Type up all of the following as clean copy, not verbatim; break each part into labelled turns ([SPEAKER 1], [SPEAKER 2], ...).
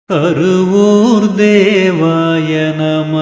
[SPEAKER 1] கருவூர் தேவாய நம.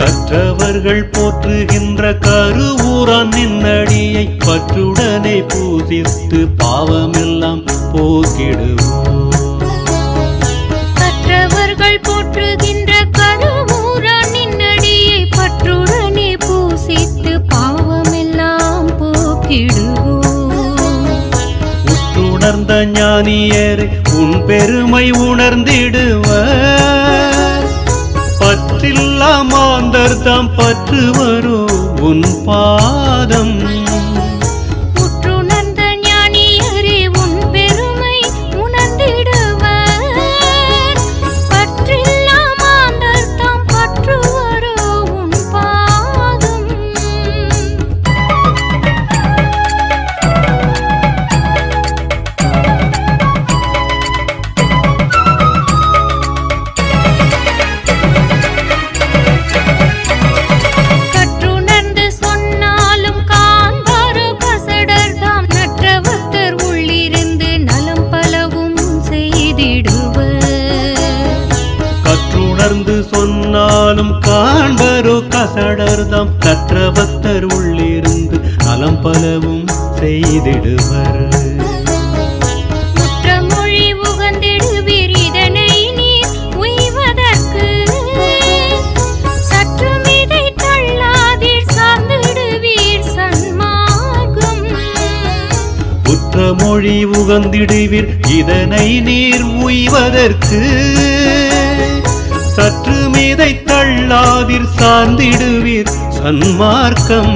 [SPEAKER 1] கற்றவர்கள் போற்றுகின்ற கருவூரான் நின்னடியை பற்றுடனே பூசித்து பாவமெல்லாம் போக்கிடுவோம்.
[SPEAKER 2] கற்றவர்கள் போற்றுகின்ற கருவூரான் நின்னடியை பற்றுடனே பூசித்து பாவமெல்லாம் போக்கிடுவோம்.
[SPEAKER 1] உற்றுணர்ந்த ஞானியரே உன் பெருமை உணர்ந்திடுவர். பற்றில்லா மாந்தர் தாம் பற்று வரோ உன் பாதம்.
[SPEAKER 2] உற்றுணர்ந்த ஞானியரே உன் பெருமை உணர்ந்திடுவர். பற்றில்லா மாந்தர் தாம் பற்று வரோ உன் பாதம்.
[SPEAKER 1] சொன்னாலும் காண்பரோ கசடர்தாம் கற்றபக்தர் உள்ளிருந்து நலம் பலவும் செய்திடுவர்.
[SPEAKER 2] முற்றமொழி உகந்திடுவீர் இதனை நீர் உய்வதற்கு. சற்று மீதை தள்ளாதீர் சார்ந்திடுவீர் சன்மார்க்கம்.
[SPEAKER 1] முற்றமொழி உகந்திடுவீர் இதனை நீர் உய்வதற்கு. சற்று மீதை தள்ளாதீர் சார்ந்திடுவீர் சன்மார்க்கம்.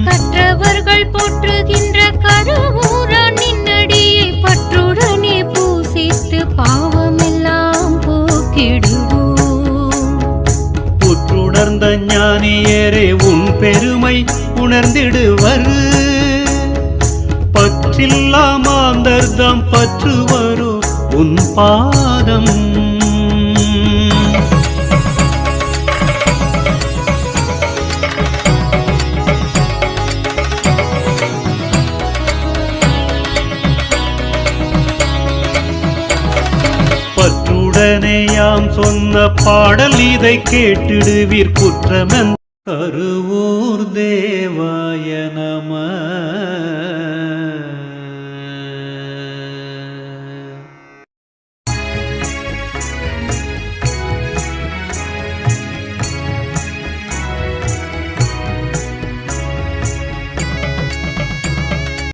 [SPEAKER 2] கற்றவர்கள் போற்றுகின்ற கருவூரான் நின்னடியை பற்றுடனே பூசித்து பாவமெல்லாம் போக்கிடுவோம்.
[SPEAKER 1] உற்றுணர்ந்த ஞானியரே உன் பெருமை உணர்ந்திடுவர். பற்றில்லா மாந்தர் தாம் பற்று வரோ உன் பாதம். பற்றுடனேயாம் சொன்ன பாடல் இதை கேட்டிடுவீர் குற்றமென். கருவூர் தேவாய நம.